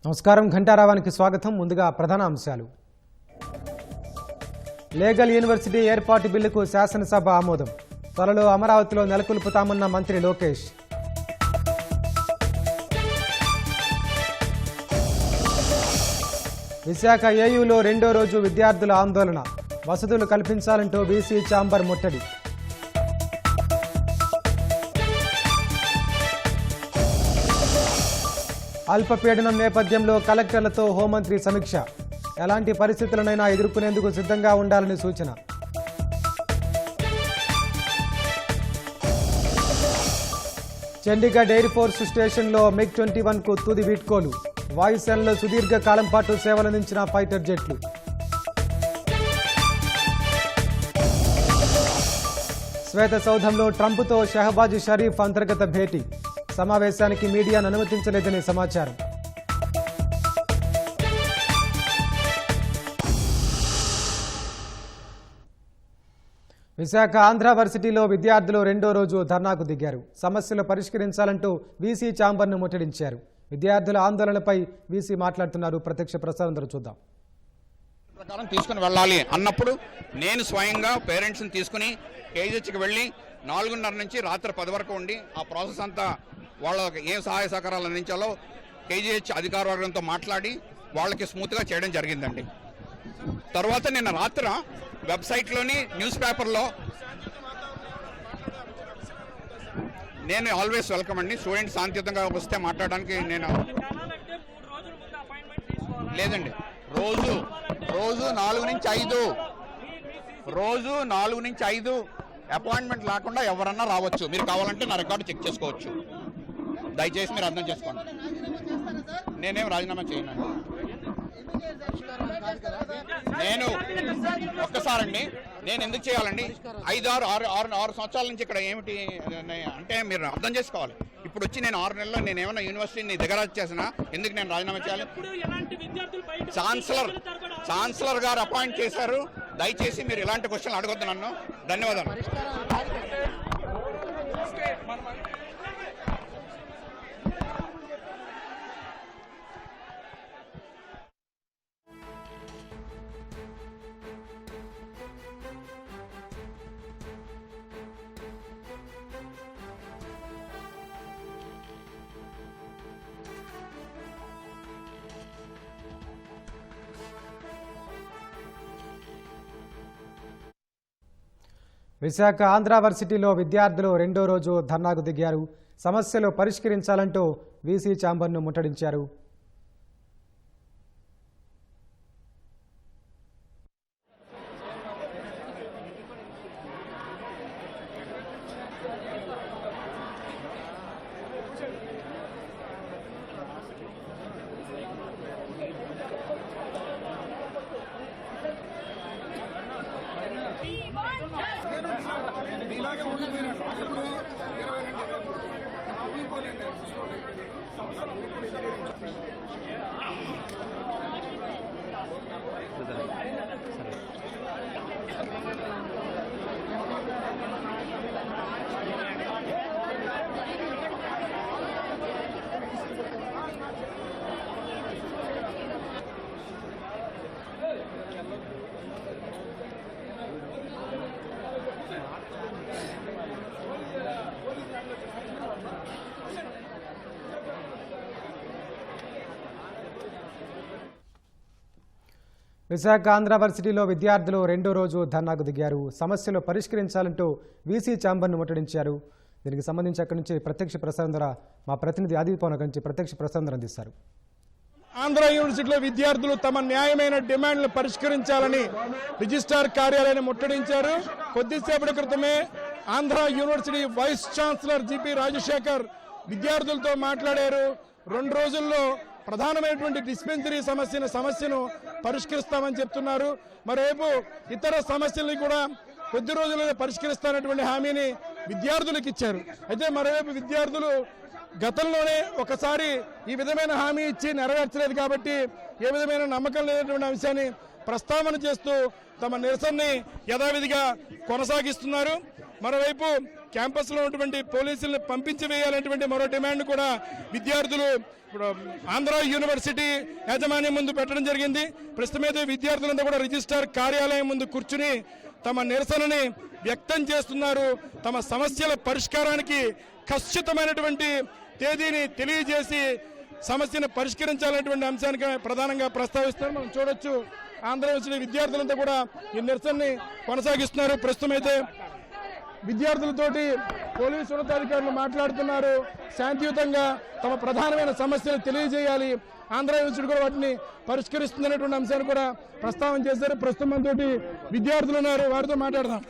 నమస్కారం ఘంటారావానికి స్వాగతం. ముందుగా ప్రధాన అంశాలు. లీగల్ యూనివర్సిటీ ఏర్పాటు బిల్లుకు శాసనసభ ఆమోదం. త్వరలో అమరావతిలో నెలకొల్పుతామన్న మంత్రి లోకేష్. విశాఖ ఏయూలో రెండో రోజు విద్యార్థుల ఆందోళన. వసతులు కల్పించాలంటూ బీసీ ఛాంబర్ ముట్టడి. అల్పపీడనం నేపథ్యంలో కలెక్టర్లతో హోంమంత్రి సమీక్ష. ఎలాంటి పరిస్థితులనైనా ఎదుర్కొనేందుకు సిద్ధంగా ఉండాలని సూచన. చండీగఢ్ ఎయిర్ ఫోర్స్ స్టేషన్లో MiG-21కు తుది వీడ్కోలు. వాయుసేనలో సుదీర్ఘ కాలం పాటు సేవలందించిన ఫైటర్ జెట్లు. శ్వేత సౌధంలో ట్రంప్తో షహబాజ్ షరీఫ్ అంతర్గత భేటీ. సమావేశానికి మీడియాను అనుమతించలేదని సమాచారం. విశాఖ ఆంధ్ర వర్సిటీలో విద్యార్థులు రెండో రోజు ధర్నాకు దిగారు. సమస్యలు పరిష్కరించాలంటూ వీసీ ఛాంబర్ను ముట్టడించారు. విద్యార్థుల ఆందోళనపై వీసీ మాట్లాడుతున్నారు. ప్రత్యక్ష ప్రసారం చూద్దాం. ప్రకారం తీసుకుని వెళ్ళాలి అన్నప్పుడు నేను స్వయంగా పేరెంట్స్ని తీసుకుని కేజీహెచ్కి వెళ్ళి 4:30 నుంచి రాత్రి 10 వరకు ఉండి ఆ ప్రాసెస్ అంతా వాళ్ళకి ఏం సహాయ సహకారాలు అందించాలో కేజీహెచ్ అధికార వర్గంతో మాట్లాడి వాళ్ళకి స్మూత్గా చేయడం జరిగిందండి. తర్వాత నిన్న రాత్రి వెబ్సైట్లోని న్యూస్ పేపర్లో నేను ఆల్వేస్ వెల్కమ్ అండి. స్టూడెంట్స్ శాంతియుతంగా వస్తే మాట్లాడడానికి నేను లేదండి. రోజు 4 నుంచి 5 రోజు 4 నుంచి 5 అపాయింట్మెంట్ లేకుండా ఎవరన్నా రావచ్చు. మీరు కావాలంటే నా రికార్డు చెక్ చేసుకోవచ్చు. దయచేసి మీరు అర్థం చేసుకోండి. నేనేం రాజీనామా చేయనండి. నేను ఒక్కసారండి నేను ఎందుకు చేయాలండి? 6 సంవత్సరాల నుంచి ఇక్కడ ఏమిటి అంటే మీరు అర్థం చేసుకోవాలి. ఇప్పుడు వచ్చి నేను 6 నెలల్లో నేను ఏమైనా యూనివర్సిటీని దిగరాజు చేసినా ఎందుకు నేను రాజీనామా చేయాలి? ఛాన్సలర్ గారు అపాయింట్ చేశారు. దయచేసి మీరు ఇలాంటి క్వశ్చన్లు అడగొద్దు నన్ను. ధన్యవాదాలు. విశాఖ ఆంధ్ర వర్సిటీలో విద్యార్థులు రెండో రోజు ధర్నాకు దిగారు. సమస్యలు పరిష్కరించాలంటూ వీసీ ఛాంబర్ను ముట్టడించారు. విశాఖ ఆంధ్ర వర్సిటీలో విద్యార్థులు రెండో రోజు ధర్నాకు దిగారు. సమస్యలు పరిష్కరించాలంటూ వీసీ ఛాంబర్ను ముట్టడించారు. దీనికి సంబంధించి అక్కడి నుంచి ప్రత్యక్ష ప్రసారం ద్వారా మా ప్రతినిధి ఆదిపవన్ నుంచి ప్రత్యక్ష ప్రసారం అందిస్తారు. ఆంధ్ర యూనివర్సిటీలో విద్యార్థులు తమ న్యాయమైన డిమాండ్లు పరిష్కరించాలని రిజిస్ట్రార్ కార్యాలయాన్ని ముట్టడించారు. కొద్దిసేపటి క్రితమే Andhra university vice chancellor GP Rajasekhar విద్యార్థులతో మాట్లాడారు. 2 రోజుల్లో ప్రధానమైనటువంటి డిస్పెన్సరీ సమస్యను పరిష్కరిస్తామని చెప్తున్నారు. మరోవైపు ఇతర సమస్యల్ని కూడా కొద్ది రోజుల్లో పరిష్కరిస్తానటువంటి హామీని విద్యార్థులకు ఇచ్చారు. అయితే మరోవైపు విద్యార్థులు గతంలోనే ఒకసారి ఈ విధమైన హామీ ఇచ్చి నెరవేర్చలేదు కాబట్టి ఏ విధమైన నమ్మకం లేనటువంటి అంశాన్ని ప్రస్తావన చేస్తూ తమ నిరసనని యథావిధిగా కొనసాగిస్తున్నారు. మరోవైపు క్యాంపస్లో ఉన్నటువంటి పోలీసులను పంపించి వేయాలనేటువంటి మరో డిమాండ్ కూడా విద్యార్థులు ఇప్పుడు ఆంధ్ర యూనివర్సిటీ యాజమాన్యం ముందు పెట్టడం జరిగింది. ప్రస్తుతం అయితే విద్యార్థులంతా కూడా రిజిస్ట్రార్ కార్యాలయం ముందు కూర్చుని తమ నిరసనని వ్యక్తం చేస్తున్నారు. తమ సమస్యల పరిష్కారానికి ఖచ్చితమైనటువంటి తేదీని తెలియజేసి సమస్యను పరిష్కరించాలనేటువంటి అంశానికి ప్రధానంగా ప్రస్తావిస్తున్నారు. మనం చూడొచ్చు ఆంధ్ర యూనివర్సిటీ విద్యార్థులంతా కూడా ఈ నిరసనని కొనసాగిస్తున్నారు. ప్రస్తుతం అయితే విద్యార్థులతోటి పోలీసు ఉన్నతాధికారులు మాట్లాడుతున్నారు. శాంతియుతంగా తమ ప్రధానమైన సమస్యలు తెలియజేయాలి, ఆంధ్ర యూనివర్సిటీ కూడా వాటిని పరిష్కరిస్తుందనేటువంటి అంశాన్ని కూడా ప్రస్తావన చేశారు. ప్రస్తుతం మనతోటి విద్యార్థులు ఉన్నారు, వారితో మాట్లాడదాం.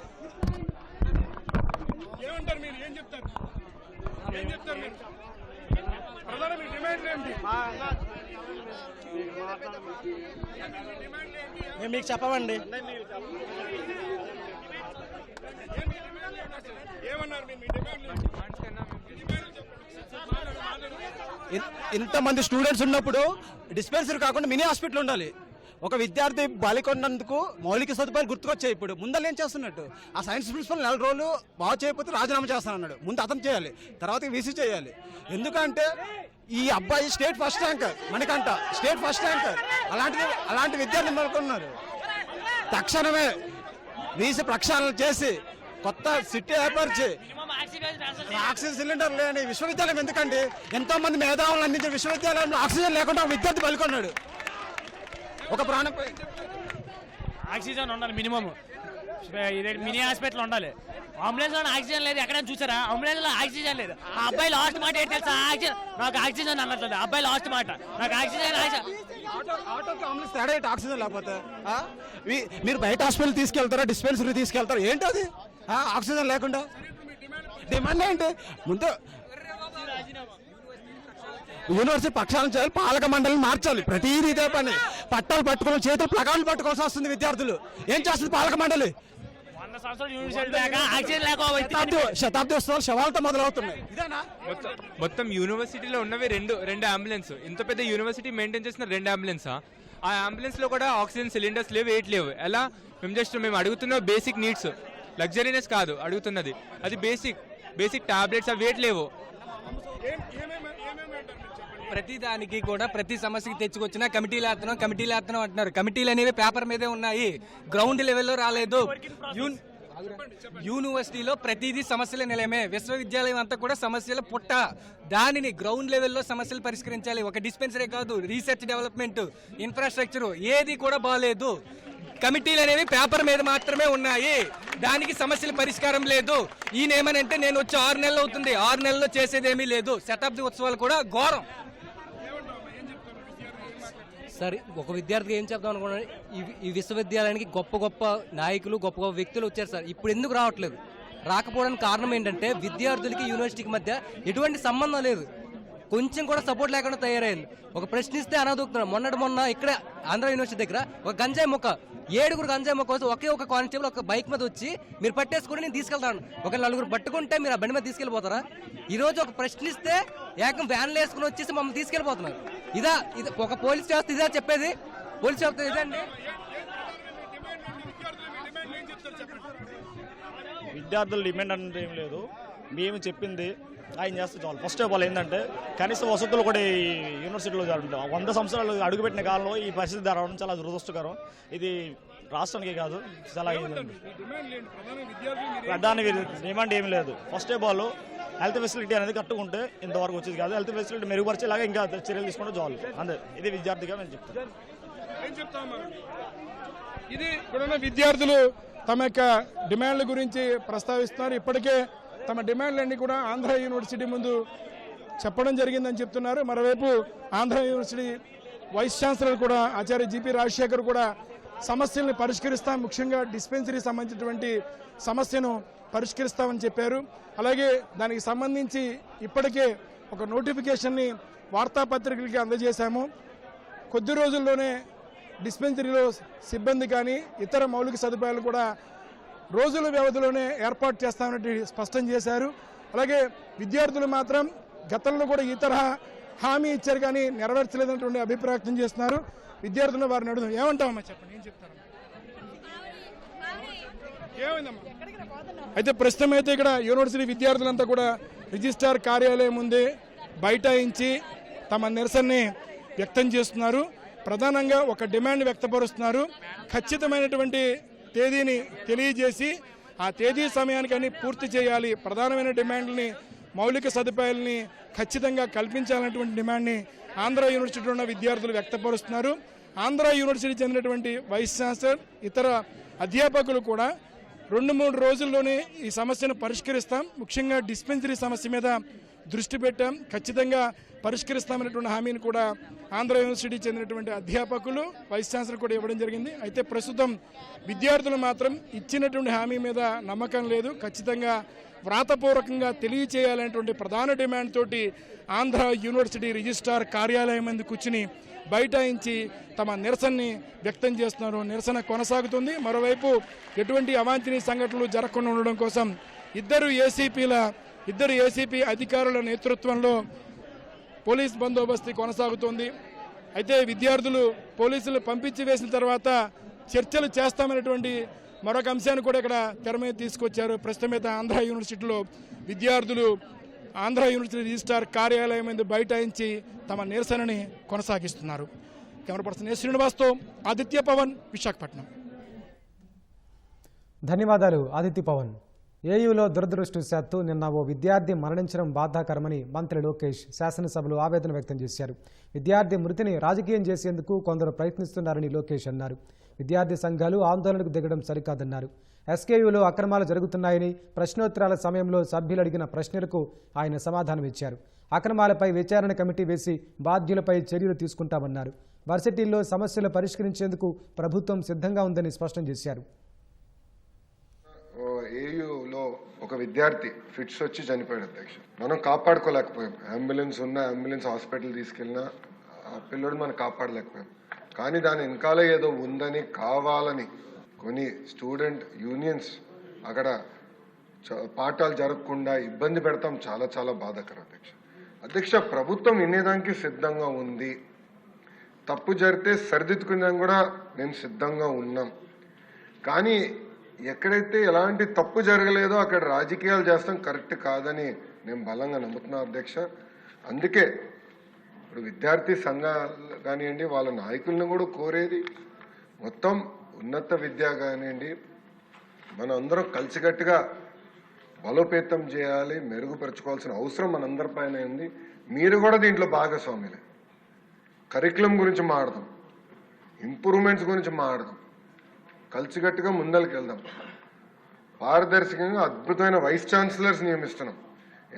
ఏమంటారు మీరు? ఏం చెప్తారు? ఏం చెప్తారు మీరు? ప్రధాన మీ డిమాండ్లు ఏంటి? మేము మీకు చెప్పమండి. ఏమన్నారు మీరు? మీ డిమాండ్లు ఇంతమంది స్టూడెంట్స్ ఉన్నప్పుడు డిస్పెన్సరీ కాకుండా మినీ హాస్పిటల్ ఉండాలి. ఒక విద్యార్థి బాలికొన్నందుకు మౌలిక సదుపాయాలు గుర్తుకొచ్చాయి. ఇప్పుడు ముందర ఏం చేస్తున్నట్టు ఆ సైన్స్ ప్రిన్సిపల్ 4 రోజులు బాగా చేయకపోతే రాజీనామా చేస్తానన్నాడు. ముందు అతను చేయాలి, తర్వాత వీసీ చేయాలి. ఎందుకంటే ఈ అబ్బాయి స్టేట్ ఫస్ట్ ర్యాంకర్, మనకంట స్టేట్ ఫస్ట్ ర్యాంకర్. అలాంటి విద్యార్థులు మనకున్నారు. తక్షణమే వీసీ ప్రక్షాళన చేసి కొత్త సిటీ ఏర్పరిచి ఆక్సిజన్ సిలిండర్ లేని విశ్వవిద్యాలయం ఎందుకండి? ఎంతో మంది మేధావులను అందించే విశ్వవిద్యాలయంలో ఆక్సిజన్ లేకుండా విద్యార్థి బలికొన్నాడు. ఒక ప్రాణంపై ఆక్సిజన్ ఉండాలి మినిమం. మినీ హాస్పిటల్ ఉండాలి. అంబులెన్స్ లో ఆక్సిజన్ లేదు. ఎక్కడైనా చూసారా? అంబులెన్స్ లో ఆక్సిజన్ లేదు. ఆ అబ్బాయి లాస్ట్ మాట ఏంటి తెలుసా? నాకు ఆక్సిజన్ అన్నట్లేదు. అబ్బాయి లాస్ట్ మాట నాకు ఆక్సిజన్. ఆటోకి అంబులెన్స్ తేడా ఏంటి? ఆక్సిజన్ లేకపోతే మీరు బయట హాస్పిటల్ తీసుకెళ్తారా, డిస్పెన్సరీ తీసుకెళ్తారా? ఏంటి అది ఆక్సిజన్ లేకుండా? డిమాండ్ ఏంటి? ముందు యూనివర్సిటీ ప్రక్షాళన చేయాలి, పాలక మండలిని మార్చాలి. ప్రతిదీ ఇదే పని. పట్టాలు పట్టుకోవాలి, చేతులు ప్లగాలు పట్టుకోవాల్సి వస్తుంది విద్యార్థులు. ఏం చేస్తుంది పాలక మండలి? 100 సంవత్సరాలు యూనివర్సిటీ ఆక్సిజన్ శతాబ్ది ఉత్సవాలు శవాలతో మొదలవుతున్నాయి. ఇదేనా మొత్తం యూనివర్సిటీలో ఉన్నవి రెండు అంబులెన్స్. ఇంత పెద్ద యూనివర్సిటీ మెయింటైన్ చేసిన 2 అంబులెన్సా? ఆ అంబులెన్స్ లో కూడా ఆక్సిజన్ సిలిండర్స్ లేవు, వెయిట్ లేవు. ఎలా? మేము అడుగుతున్న బేసిక్ నీడ్స్, లగ్జరీనెస్ కాదు అడుగుతున్నది. అది బేసిక్ టాబ్లెట్స్, అవి వెయిట్ లేవు. ప్రతి దానికి కూడా ప్రతి సమస్యకి తెచ్చుకొచ్చినా కమిటీలు వేస్తున్నాం అంటున్నారు. కమిటీలు అనేవి పేపర్ మీదే ఉన్నాయి, గ్రౌండ్ లెవెల్లో రాలేదు. యూనివర్సిటీలో ప్రతిదీ సమస్యల నిలయమే. విశ్వవిద్యాలయం అంతా కూడా సమస్యల పుట్ట. దానిని గ్రౌండ్ లెవెల్లో సమస్యలు పరిష్కరించాలి. ఒక డిస్పెన్సరీ కాదు, రీసెర్చ్ డెవలప్మెంట్, ఇన్ఫ్రాస్ట్రక్చర్ ఏది కూడా బాగాలేదు. కమిటీలు అనేవి పేపర్ మీద మాత్రమే ఉన్నాయి, దానికి సమస్యల పరిష్కారం లేదు. ఈయనేమనంటే నేను వచ్చి 6 నెలలు అవుతుంది, 6 నెలల్లో చేసేదేమీ లేదు. శతాబ్ది ఉత్సవాలు కూడా ఘోరం. సరే, ఒక విద్యార్థికి ఏం చెప్దాం అనుకున్నాను, ఈ విశ్వవిద్యాలయానికి గొప్ప గొప్ప నాయకులు, గొప్ప గొప్ప వ్యక్తులు వచ్చారు సార్. ఇప్పుడు ఎందుకు రావట్లేదు? రాకపోవడానికి కారణం ఏంటంటే విద్యార్థులకి యూనివర్సిటీకి మధ్య ఎటువంటి సంబంధం లేదు. కొంచెం కూడా సపోర్ట్ లేకుండా తయారైంది. ఒక ప్రశ్నిస్తే అనదూకుతున్నారు. మొన్న ఇక్కడ ఆంధ్ర యూనివర్సిటీ దగ్గర ఒక గంజాయి మొక్క, 7 గంజాయి మొక్క కోసం ఒక కానిస్టేబుల్ ఒక బైక్ మీద వచ్చి మీరు పట్టేసుకుని నేను తీసుకెళ్తాను. ఒక 4 పట్టుకుంటే మీరు ఆ బండి మీద తీసుకెళ్ళిపోతారా? ఈ రోజు ఒక ప్రశ్నిస్తే ఏకం వ్యాన్లు వేసుకుని వచ్చేసి మమ్మల్ని తీసుకెళ్ళిపోతున్నారు. ఇది ఒక పోలీస్ వ్యవస్థ ఇదే చెప్పేది? పోలీస్ వ్యవస్థ ఇదండి. విద్యార్థుల డిమాండ్ అంటే ఏం లేదు, మేము చెప్పింది ఆయన చేస్తే చాలు. ఫస్ట్ ఆఫ్ ఆల్ ఏంటంటే కనీస వసతులు కూడా ఈ యూనివర్సిటీలో జరుగుతుంది. 100 సంవత్సరాలు అడుగుపెట్టిన కాలంలో ఈ పరిస్థితి జరగడం చాలా దురదృష్టకరం. ఇది రాష్ట్రానికి కాదు, చాలా ప్రధాన డిమాండ్ ఏమి లేదు. First of all health facility అనేది కట్టుకుంటే ఇంతవరకు వచ్చేది కాదు. హెల్త్ ఫెసిలిటీ మెరుగుపరిచేలాగా ఇంకా చర్యలు తీసుకుంటే చాలు. అంతే, ఇది విద్యార్థిగా నేను చెప్తాను. ఇది ఇప్పుడున్న విద్యార్థులు తమ యొక్క డిమాండ్ల గురించి ప్రస్తావిస్తున్నారు. ఇప్పటికే తమ డిమాండ్లన్నీ కూడా ఆంధ్ర యూనివర్సిటీ ముందు చెప్పడం జరిగిందని చెప్తున్నారు. మరోవైపు ఆంధ్ర యూనివర్సిటీ వైస్ ఛాన్సలర్ కూడా ఆచార్య జిపి రాజశేఖర్ కూడా సమస్యల్ని పరిష్కరిస్తాం, ముఖ్యంగా డిస్పెన్సరీ సంబంధించినటువంటి సమస్యను పరిష్కరిస్తామని చెప్పారు. అలాగే దానికి సంబంధించి ఇప్పటికే ఒక నోటిఫికేషన్ని వార్తాపత్రికలకి అందజేశాము. కొద్ది రోజుల్లోనే డిస్పెన్సరీలో సిబ్బంది కానీ ఇతర మౌలిక సదుపాయాలు కూడా రోజుల వ్యవధిలోనే ఏర్పాటు చేస్తామని స్పష్టం చేశారు. అలాగే విద్యార్థులు మాత్రం గతంలో కూడా ఈ తరహా హామీ ఇచ్చారు కానీ నెరవేర్చలేదన్నటువంటి అభిప్రాయం చేస్తున్నారు విద్యార్థులు. వారిని అడుగుతాం, ఏమంటామమ్మా చెప్పండి, ఏం చెప్తారు? ఏమైందమ్మా? అయితే ప్రస్తుతం అయితే ఇక్కడ యూనివర్సిటీ విద్యార్థులంతా కూడా రిజిస్ట్రార్ కార్యాలయం ముందే బైఠాయించి తమ నిరసనని వ్యక్తం చేస్తున్నారు. ప్రధానంగా ఒక డిమాండ్ వ్యక్తపరుస్తున్నారు. ఖచ్చితమైనటువంటి తేదీని తెలియజేసి ఆ తేదీ సమయానికి అన్ని పూర్తి చేయాలి, ప్రధానమైన డిమాండ్ని మౌలిక సదుపాయాలని ఖచ్చితంగా కల్పించాలన్నటువంటి డిమాండ్ని ఆంధ్ర యూనివర్సిటీలో ఉన్న విద్యార్థులు వ్యక్తపరుస్తున్నారు. ఆంధ్ర యూనివర్సిటీ చెందినటువంటి వైస్ ఛాన్సలర్, ఇతర అధ్యాపకులు కూడా 2-3 రోజుల్లోనే ఈ సమస్యను పరిష్కరిస్తాం, ముఖ్యంగా డిస్పెన్సరీ సమస్య మీద దృష్టి పెట్టాం, ఖచ్చితంగా పరిష్కరిస్తామనేటువంటి హామీని కూడా ఆంధ్ర యూనివర్సిటీ చెందినటువంటి అధ్యాపకులు వైస్ ఛాన్సలర్ కూడా ఇవ్వడం జరిగింది. అయితే ప్రస్తుతం విద్యార్థులు మాత్రం ఇచ్చినటువంటి హామీ మీద నమ్మకం లేదు, ఖచ్చితంగా వ్రాతపూర్వకంగా తెలియచేయాలనేటువంటి ప్రధాన డిమాండ్ తోటి ఆంధ్ర యూనివర్సిటీ రిజిస్ట్రార్ కార్యాలయం ముందు కూర్చుని బైఠాయించి తమ నిరసనని వ్యక్తం చేస్తున్నారు. నిరసన కొనసాగుతుంది. మరోవైపు ఎటువంటి అవాంఛనీయ సంఘటనలు జరగకుండా ఉండడం కోసం ఇద్దరు ఏసీపీ అధికారుల నేతృత్వంలో పోలీస్ బందోబస్తు కొనసాగుతోంది. అయితే విద్యార్థులు పోలీసులు పంపించి వేసిన తర్వాత చర్చలు చేస్తామనేటువంటి మరొక అంశాన్ని కూడా ఇక్కడ తెర మీద తీసుకొచ్చారు. ప్రస్తుతం అయితే ఆంధ్ర యూనివర్సిటీలో విద్యార్థులు ఆంధ్ర యూనివర్సిటీ రిజిస్ట్రార్ కార్యాలయం మీద బైఠాయించి తమ నిరసనని కొనసాగిస్తున్నారు. కెమెరా పర్సన్ ఎస్ శ్రీనివాస్తో ఆదిత్య పవన్, విశాఖపట్నం. ధన్యవాదాలు ఆదిత్య పవన్. ఏయూలో దురదృష్టవశాత్తు నిన్న ఓ విద్యార్థి మరణించడం బాధాకరమని మంత్రి లోకేష్ శాసనసభలో ఆవేదన వ్యక్తం చేశారు. విద్యార్థి మృతిని రాజకీయం చేసేందుకు కొందరు ప్రయత్నిస్తున్నారని లోకేష్ అన్నారు. విద్యార్థి సంఘాలు ఆందోళనకు దిగడం సరికాదన్నారు. ఎస్కేయూలో అక్రమాలు జరుగుతున్నాయని ప్రశ్నోత్తరాల సమయంలో సభ్యులు అడిగిన ప్రశ్నలకు ఆయన సమాధానం ఇచ్చారు. అక్రమాలపై విచారణ కమిటీ వేసి బాధ్యులపై చర్యలు తీసుకుంటామన్నారు. వర్సిటీల్లో సమస్యలు పరిష్కరించేందుకు ప్రభుత్వం సిద్ధంగా ఉందని స్పష్టం చేశారు. ఏయూలో ఒక విద్యార్థి ఫిట్స్ వచ్చి చనిపోయాడు అధ్యక్ష. మనం కాపాడుకోలేకపోయాం. అంబులెన్స్ హాస్పిటల్ తీసుకెళ్ళినా ఆ పిల్లడు మనం కాపాడలేకపోయాం. కానీ దాని వెనకాల ఏదో ఉందని కావాలని కొన్ని స్టూడెంట్ యూనియన్స్ అక్కడ పాఠాలు జరగకుండా ఇబ్బంది పెడతాం. చాలా చాలా బాధాకరం అధ్యక్ష. ప్రభుత్వం వినేదానికి సిద్ధంగా ఉంది. తప్పు జరిగితే సరిదిద్దుకునేదానికి కూడా మేము సిద్ధంగా ఉన్నాం. కానీ ఎక్కడైతే ఎలాంటి తప్పు జరగలేదో అక్కడ రాజకీయాలు చేస్తాం కరెక్ట్ కాదని నేను బలంగా నమ్ముతున్నాను అధ్యక్ష. అందుకే ఇప్పుడు విద్యార్థి సంఘాలు కానివ్వండి, వాళ్ళ నాయకులను కూడా కోరేది మొత్తం ఉన్నత విద్య కానివ్వండి, మనం అందరం కలిసికట్టుగా బలోపేతం చేయాలి, మెరుగుపరచుకోవాల్సిన అవసరం మనందరిపైన ఉంది. మీరు కూడా దీంట్లో భాగస్వాములే. కరికులం గురించి మాట్లాడదాం, ఇంప్రూవ్మెంట్స్ గురించి మాట్లాడదాం, కలిసికట్టుగా ముందరికి వెళ్దాం. పారదర్శకంగా అద్భుతమైన వైస్ ఛాన్సలర్స్ నియమిస్తున్నాం.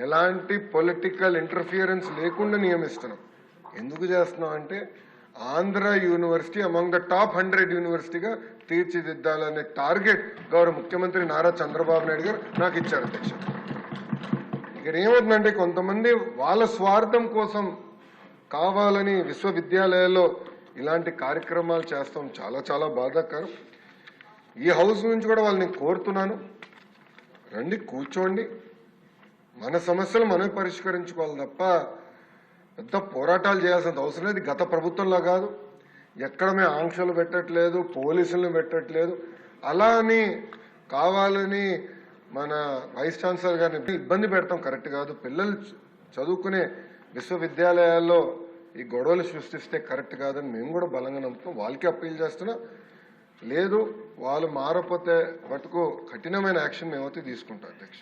ఎలాంటి పొలిటికల్ ఇంటర్ఫియరెన్స్ లేకుండా నియమిస్తున్నాం. ఎందుకు చేస్తున్నాం అంటే Andhra university among the top 100 యూనివర్సిటీగా తీర్చిదిద్దాలనే టార్గెట్ గౌరవ ముఖ్యమంత్రి నారా చంద్రబాబు నాయుడు గారు నాకు ఇచ్చారు అధ్యక్ష. ఇక్కడ ఏమవుతుందంటే కొంతమంది వాళ్ళ స్వార్థం కోసం కావాలని విశ్వవిద్యాలయాల్లో ఇలాంటి కార్యక్రమాలు చేస్తాం. చాలా చాలా బాధాకరం. ఈ హౌస్ నుంచి కూడా వాళ్ళని కోరుతున్నాను, రండి కూర్చోండి, మన సమస్యలు మనమే పరిష్కరించుకోవాలి తప్ప పెద్ద పోరాటాలు చేయాల్సిన అవసరం లేదు. గత ప్రభుత్వంలో కాదు, ఎక్కడ మేము ఆంక్షలు పెట్టట్లేదు, పోలీసులను పెట్టట్లేదు. అలా అని కావాలని మన వైస్ ఛాన్సలర్ గారిని ఇబ్బంది పెడతాం కరెక్ట్ కాదు. పిల్లలు చదువుకునే విశ్వవిద్యాలయాల్లో ఈ గొడవలు సృష్టిస్తే కరెక్ట్ కాదని మేము కూడా బలంగా నమ్ముతున్నాం. వాళ్ళకి అప్పీల్ చేస్తున్నా. లేదు వాళ్ళు మారపోతే మటుకు కఠినమైన యాక్షన్ మేమైతే తీసుకుంటాం అధ్యక్ష.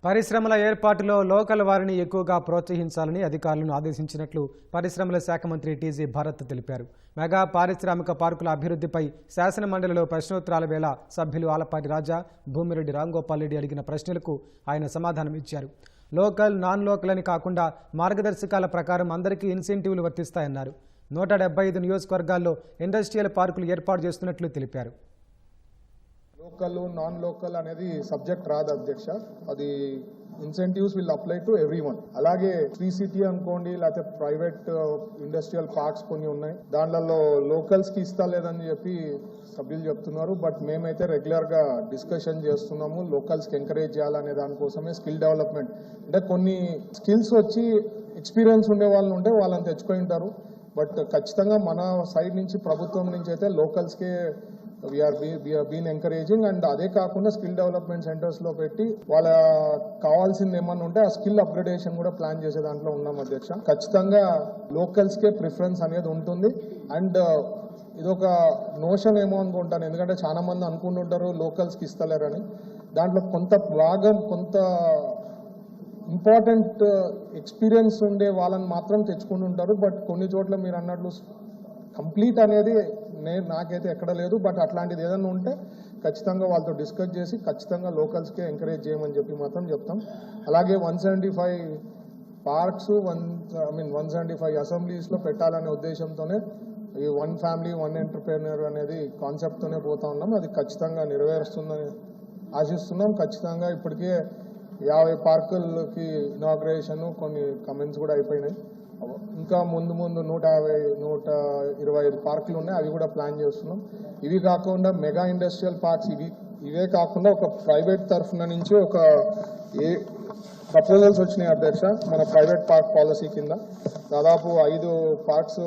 పరిశ్రమల ఏర్పాటులో లోకల్ వారిని ఎక్కువగా ప్రోత్సహించాలని అధికారులను ఆదేశించినట్లు పరిశ్రమల శాఖ మంత్రి టీజీ భరత్ తెలిపారు. మెగా పారిశ్రామిక పార్కుల అభివృద్ధిపై శాసనమండలిలో ప్రశ్నోత్తరాల వేళ సభ్యులు ఆలపాటి రాజా, భూమిరెడ్డి రాంగోపాల్ రెడ్డి అడిగిన ప్రశ్నలకు ఆయన సమాధానం ఇచ్చారు. లోకల్, నాన్ లోకల్ అని కాకుండా మార్గదర్శకాల ప్రకారం అందరికీ ఇన్సెంటివ్లు వర్తిస్తాయన్నారు. 175 నియోజకవర్గాల్లో ఇండస్ట్రియల్ పార్కులు ఏర్పాటు చేస్తున్నట్లు తెలిపారు. లోకల్ నాన్ లోకల్ అనేది సబ్జెక్ట్ రాదు అధ్యక్ష. అది incentives will apply to everyone. అలాగే ఫ్రీ సిటీ అనుకోండి, లేకపోతే ప్రైవేట్ ఇండస్ట్రియల్ పార్క్స్ కొన్ని ఉన్నాయి, దాంట్లో లోకల్స్ కి ఇస్తా లేదని చెప్పి సభ్యులు చెప్తున్నారు. బట్ మేమైతే రెగ్యులర్ గా డిస్కషన్ చేస్తున్నాము. లోకల్స్ కి ఎంకరేజ్ చేయాలనే దానికోసమే స్కిల్ డెవలప్మెంట్ అంటే కొన్ని స్కిల్స్ వచ్చి ఎక్స్పీరియన్స్ ఉండే వాళ్ళు ఉంటే వాళ్ళని తెచ్చుకొని ఉంటారు. బట్ ఖచ్చితంగా మన సైడ్ నుంచి ప్రభుత్వం నుంచి అయితే లోకల్స్కే వీఆర్ బీన్ ఎంకరేజింగ్. అండ్ అదే కాకుండా స్కిల్ డెవలప్మెంట్ సెంటర్స్లో పెట్టి వాళ్ళ కావాల్సింది ఏమన్నా ఉంటే ఆ స్కిల్ అప్గ్రేడేషన్ కూడా ప్లాన్ చేసే దాంట్లో ఉన్నాం అధ్యక్ష. ఖచ్చితంగా లోకల్స్కే ప్రిఫరెన్స్ అనేది ఉంటుంది. అండ్ ఇదొక నోషన్ ఏమో అనుకుంటాను, ఎందుకంటే చాలా మంది అనుకుంటుంటారు లోకల్స్కి ఇస్తలేరని. దాంట్లో కొంత భాగం కొంత ఇంపార్టెంట్ ఎక్స్పీరియన్స్ ఉండే వాళ్ళని మాత్రం తెచ్చుకుంటుంటారు. బట్ కొన్ని చోట్ల మీరు అన్నట్లు కంప్లీట్ అనేది నాకైతే ఎక్కడ లేదు. బట్ అట్లాంటిది ఏదైనా ఉంటే ఖచ్చితంగా వాళ్ళతో డిస్కస్ చేసి ఖచ్చితంగా లోకల్స్కే ఎంకరేజ్ చేయమని చెప్పి మాత్రం చెప్తాం. అలాగే 175 పార్క్స్ 175 అసెంబ్లీస్లో పెట్టాలనే ఉద్దేశంతోనే ఈ 1 ఫ్యామిలీ 1 ఎంటర్ప్రెన్యూర్ అనేది కాన్సెప్ట్తోనే పోతా ఉన్నాం. అది ఖచ్చితంగా నెరవేరుస్తుందని ఆశిస్తున్నాం. ఖచ్చితంగా ఇప్పటికే 50 పార్కులకి ఇనాగ్రేషన్, కొన్ని కమెంట్స్ కూడా అయిపోయినాయి. ఇంకా ముందు 125 పార్కులు ఉన్నాయి, అవి కూడా ప్లాన్ చేస్తున్నాం. ఇవి కాకుండా మెగా ఇండస్ట్రియల్ పార్క్స్ ఇవే కాకుండా ఒక ప్రైవేట్ తరఫున నుంచి ఒక ప్రపోజల్స్ వచ్చినాయి అధ్యక్ష. మన ప్రైవేట్ పార్క్ పాలసీ కింద దాదాపు 5 పార్క్స్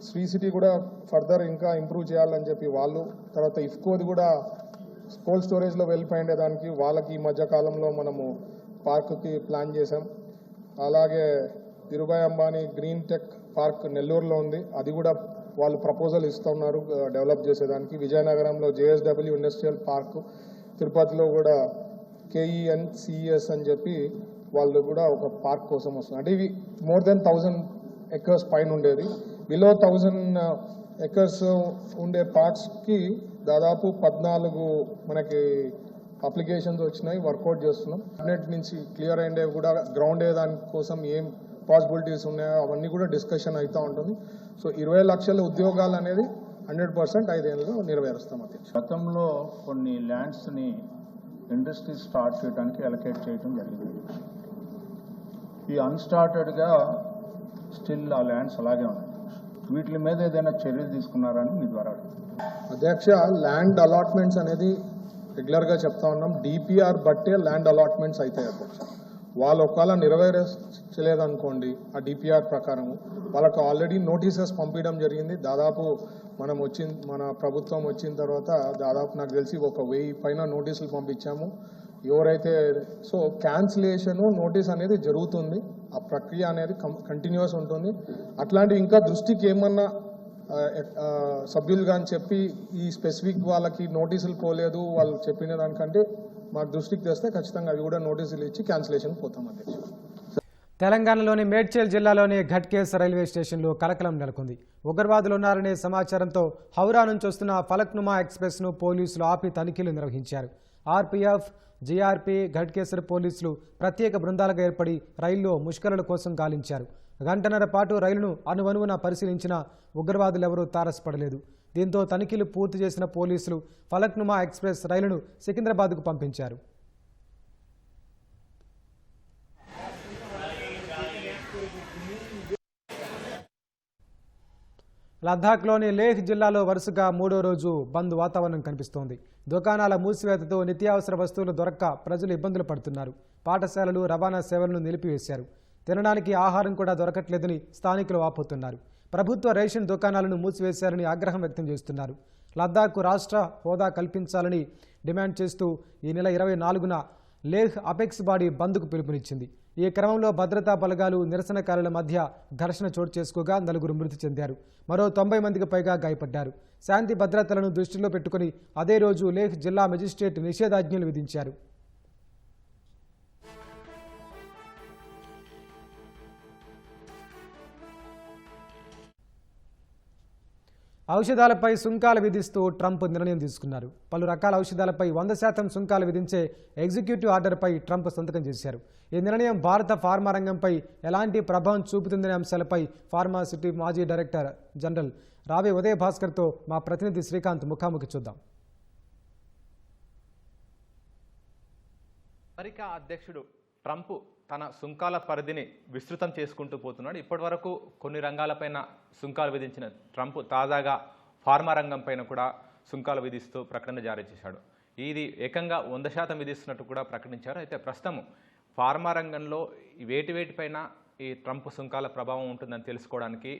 శ్రీ సిటీ కూడా ఫర్దర్ ఇంకా ఇంప్రూవ్ చేయాలని చెప్పి వాళ్ళు, తర్వాత ఇఫ్కోది కూడా కోల్డ్ స్టోరేజ్లో వెళ్ళిపోయిండే దానికి వాళ్ళకి ఈ మధ్య కాలంలో మనము పార్క్కి ప్లాన్ చేశాం. అలాగే Dhirubhai Ambani green tech park నెల్లూరులో ఉంది, అది కూడా వాళ్ళు ప్రపోజల్ ఇస్తున్నారు డెవలప్ చేసేదానికి. విజయనగరంలో JSW ఇండస్ట్రియల్ పార్క్, తిరుపతిలో కూడా KENCES అని చెప్పి వాళ్ళు కూడా ఒక పార్క్ కోసం వస్తున్నారు. అంటే ఇవి మోర్ దెన్ 1000 acres పైన ఉండేది. బిలో 1000 acres ఉండే పార్క్స్కి దాదాపు 14 మనకి అప్లికేషన్స్ వచ్చినాయి, వర్కౌట్ చేస్తున్నాం. క్యాబినెట్ నుంచి క్లియర్ అయ్యే కూడా గ్రౌండ్ దానికోసం ఏం పాసిబిలిటీస్ ఉన్నాయో అవన్నీ కూడా డిస్కషన్ అవుతూ ఉంటుంది. సో 20 లక్షల ఉద్యోగాలు అనేది 100% 5 ఏళ్ళలో నెరవేరుస్తాం. గతంలో కొన్ని ల్యాండ్స్ని ఇండస్ట్రీస్ స్టార్ట్ చేయడానికి అలొకేట్ చేయడం జరిగింది. ఈ అన్స్టార్టెడ్గా స్టిల్ ఆ ల్యాండ్స్ అలాగే ఉన్నాయి. వీటి మీద ఏదైనా చర్యలు తీసుకున్నారని మీ ద్వారా అధ్యక్ష. ల్యాండ్ అలాట్మెంట్స్ అనేది రెగ్యులర్గా చెప్తా ఉన్నాం. DPR బట్టే ల్యాండ్ అలాట్మెంట్స్ అవుతాయి అధ్యక్ష. వాళ్ళు ఒకవేళ నెరవేర్చలేదనుకోండి ఆ DPR ప్రకారం వాళ్ళకు ఆల్రెడీ నోటీసెస్ పంపించడం జరిగింది. దాదాపు మన ప్రభుత్వం వచ్చిన తర్వాత దాదాపు నాకు తెలిసి 1000 పైన నోటీసులు పంపించాము. ఎవరైతే సో క్యాన్సిలేషన్ నోటీస్ అనేది జరుగుతుంది, ఆ ప్రక్రియ అనేది కంటిన్యూస్ ఉంటుంది. అట్లాంటి ఇంకా దృష్టికి ఏమన్నా సభ్యులుగా అని చెప్పి ఈ స్పెసిఫిక్ వాళ్ళకి నోటీసులు పోలేదు వాళ్ళు చెప్పిన దానికంటే మాకు దృష్టికి తెస్తే ఖచ్చితంగా అవి కూడా నోటీసులు ఇచ్చి క్యాన్సిలేషన్ పోతాం అధ్యక్ష. తెలంగాణలోని మేడ్చల్ జిల్లాలోని ఘట్కేస్ రైల్వే స్టేషన్లో కలకలం నెలకొంది. ఉగ్రవాదులు ఉన్నారనే సమాచారంతో హౌరా నుంచి వస్తున్న ఫలక్నుమా ఎక్స్ప్రెస్ను పోలీసులు ఆపి తనిఖీలు నిర్వహించారు. RPF, GRP, ఘట్కేసర్ పోలీసులు ప్రత్యేక బృందాలుగా ఏర్పడి రైల్లో ముష్కరుల కోసం గాలించారు. గంటన్నర పాటు రైలును అనువనువున పరిశీలించిన ఉగ్రవాదులెవరూ తారసపడలేదు. దీంతో తనిఖీలు పూర్తి చేసిన పోలీసులు ఫలక్నుమా ఎక్స్ప్రెస్ రైలును సికింద్రాబాద్కు పంపించారు. లద్దాఖ్లోని లేహ్ జిల్లాలో వరుసగా 3వ రోజు బంద్ వాతావరణం కనిపిస్తోంది. దుకాణాల మూసివేతతో నిత్యావసర వస్తువులు దొరక్క ప్రజలు ఇబ్బందులు పడుతున్నారు. పాఠశాలలు, రవాణా సేవలను నిలిపివేశారు. తినడానికి ఆహారం కూడా దొరకట్లేదని స్థానికులు వాపోతున్నారు. ప్రభుత్వ రేషన్ దుకాణాలను మూసివేశారని ఆగ్రహం వ్యక్తం చేస్తున్నారు. లద్దాఖ్కు రాష్ట్ర హోదా కల్పించాలని డిమాండ్ చేస్తూ ఈ నెల 24న లేహ్ అపెక్స్ బాడీ బంద్కు పిలుపునిచ్చింది. ఈ క్రమంలో భద్రతా బలగాలు, నిరసనకారుల మధ్య ఘర్షణ చోటు చేసుకోగా 4 మృతి చెందారు. మరో 90 మందికి పైగా గాయపడ్డారు. శాంతి భద్రతలను దృష్టిలో పెట్టుకుని అదే రోజు లేహ్ జిల్లా మెజిస్ట్రేట్ నిషేధాజ్ఞలు విధించారు. ఔషధాలపై సుంకాలు విధిస్తూ ట్రంప్ నిర్ణయం తీసుకున్నారు. పలు రకాల ఔషధాలపై 100% సుంకాలు విధించే ఎగ్జిక్యూటివ్ ఆర్డర్పై ట్రంప్ సంతకం చేశారు. ఈ నిర్ణయం భారత ఫార్మా రంగంపై ఎలాంటి ప్రభావం చూపుతుందనే అంశాలపై ఫార్మాసిటీ మాజీ డైరెక్టర్ జనరల్ రావి ఉదయభాస్కర్తో మా ప్రతినిధి శ్రీకాంత్ ముఖాముఖి చూద్దాం. అమెరికా అధ్యక్షుడు ట్రంప్ తన సుంకాల పరిధిని విస్తృతం చేసుకుంటూ పోతున్నాడు. ఇప్పటివరకు కొన్ని రంగాలపైన సుంకాలు విధించిన ట్రంప్ తాజాగా ఫార్మా రంగం పైన కూడా సుంకాలు విధిస్తూ ప్రకటన జారీ చేశాడు. ఇది ఏకంగా 100% విధిస్తున్నట్టు కూడా ప్రకటించారు. అయితే ప్రస్తుతం ఫార్మా రంగంలో వేటిపైన ఈ ట్రంప్ సుంకాల ప్రభావం ఉంటుందని తెలుసుకోవడానికి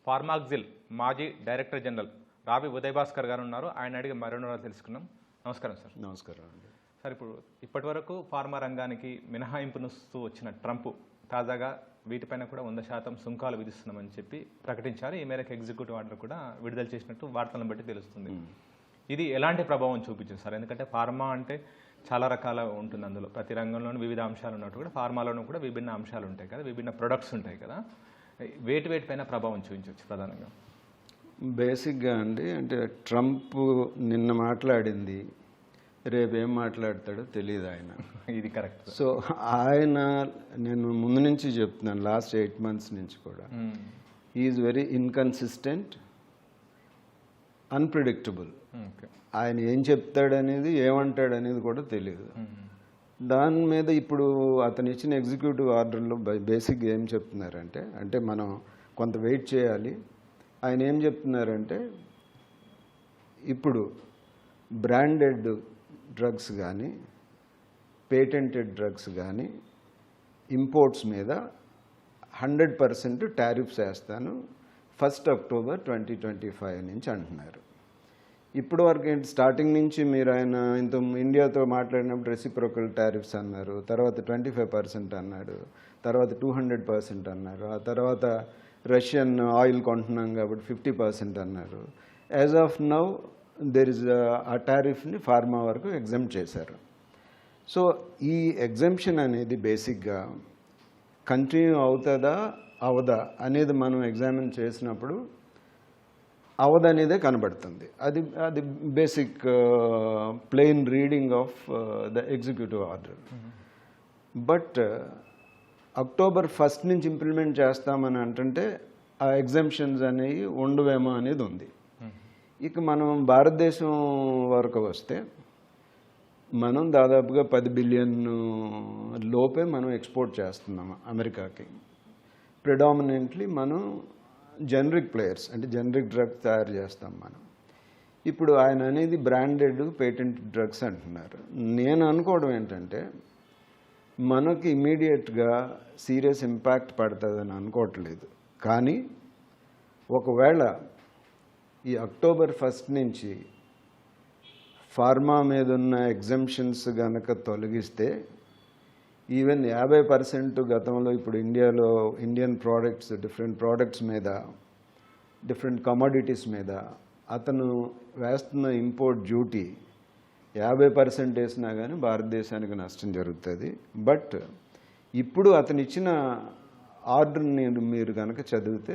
ఫార్మాక్సిల్ మాజీ డైరెక్టర్ జనరల్ రావి ఉదయభాస్కర్ గారు ఉన్నారు. ఆయన అడిగి మరో తెలుసుకున్నాం. నమస్కారం సార్. నమస్కారం అండి. సార్, ఇప్పుడు ఇప్పటివరకు ఫార్మా రంగానికి మినహాయింపునిస్తూ వచ్చిన ట్రంప్ తాజాగా వీటిపైన కూడా 100% సుంకాలు విధిస్తున్నామని చెప్పి ప్రకటించారు. ఈ మేరకు ఎగ్జిక్యూటివ్ ఆర్డర్ కూడా విడుదల చేసినట్టు వార్తలను బట్టి తెలుస్తుంది. ఇది ఎలాంటి ప్రభావం చూపించింది సార్? ఎందుకంటే ఫార్మా అంటే చాలా రకాల ఉంటుంది, అందులో ప్రతి రంగంలోనూ వివిధ అంశాలు ఉన్నట్టు కూడా ఫార్మాలోనూ కూడా విభిన్న అంశాలు ఉంటాయి కదా, విభిన్న ప్రొడక్ట్స్ ఉంటాయి కదా. వేటిపైన ప్రభావం చూపించవచ్చు ప్రధానంగా? బేసిక్గా అండి, అంటే ట్రంప్ నిన్న మాట్లాడింది రేపు ఏం మాట్లాడతాడో తెలియదు ఆయన. ఇది కరెక్ట్. సో ఆయన, నేను ముందు నుంచి చెప్తున్నాను, లాస్ట్ 8 months నుంచి కూడా, ఈజ్ వెరీ ఇన్కన్సిస్టెంట్, అన్ప్రిడిక్టబుల్. ఆయన ఏం చెప్తాడనేది ఏమంటాడనేది కూడా తెలియదు. దాని మీద ఇప్పుడు అతను ఇచ్చిన ఎగ్జిక్యూటివ్ ఆర్డర్లో బేసిక్గా ఏం చెప్తున్నారంటే, అంటే మనం కొంత వెయిట్ చేయాలి. ఆయన ఏం చెప్తున్నారంటే, ఇప్పుడు బ్రాండెడ్ డ్రగ్స్ కానీ పేటెంటెడ్ డ్రగ్స్ కానీ ఇంపోర్ట్స్ మీద 100% టారిఫ్స్ వేస్తాను 1st October 2025 నుంచి అంటున్నారు. ఇప్పుడు వరకు ఏంటి, స్టార్టింగ్ నుంచి మీరు ఆయన ఇండియాతో మాట్లాడినప్పుడు రెసిప్రోకల్ టారిఫ్స్ అన్నారు, తర్వాత 25% అన్నాడు, తర్వాత 200% అన్నారు, ఆ తర్వాత రష్యన్ ఆయిల్ కొంటున్నాం కాబట్టి 50% అన్నారు. As of now there is ఆ టారిఫ్ని ఫార్మా వరకు ఎగ్జెంప్ట్ చేశారు. సో ఈ ఎగ్జెంప్షన్ అనేది బేసిక్గా కంటిన్యూ అవుతుందా అవదా అనేది మనం ఎగ్జామిన్ చేసినప్పుడు అవదనేదే కనబడుతుంది. అది basic plain reading of the executive order. But October 1st నుంచి ఇంప్లిమెంట్ చేస్తామని అంటుంటే ఆ ఎగ్జెంప్షన్స్ అనేవి ఉండవేమో అనేది ఉంది. ఇక మనం భారతదేశం వరకు వస్తే మనం దాదాపుగా 10 బిలియన్ లోపే మనం ఎక్స్పోర్ట్ చేస్తున్నాము అమెరికాకి. ప్రిడామినెంట్లీ మనం జనరిక్ ప్లేయర్స్, అంటే జనరిక్ డ్రగ్స్ తయారు చేస్తాం మనం. ఇప్పుడు ఆయన అనేది బ్రాండెడ్ పేటెంట్ డ్రగ్స్ అంటున్నారు. నేను అనుకోవడం ఏంటంటే, మనకి ఇమీడియట్గా సీరియస్ ఇంపాక్ట్ పడుతుందని అనుకోవట్లేదు. కానీ ఒకవేళ ఈ October 1st నుంచి ఫార్మా మీద ఉన్న ఎగ్జెంప్షన్స్ కనుక తొలగిస్తే ఈవెన్ 50% గతంలో ఇప్పుడు ఇండియాలో ఇండియన్ ప్రోడక్ట్స్, డిఫరెంట్ ప్రోడక్ట్స్ మీద, డిఫరెంట్ కమోడిటీస్ మీద అతను వేస్తున్న ఇంపోర్ట్ డ్యూటీ 50% వేసినా కానీ భారతదేశానికి నష్టం జరుగుతుంది. బట్ ఇప్పుడు అతను ఇచ్చిన ఆర్డర్ని మీరు కనుక చదివితే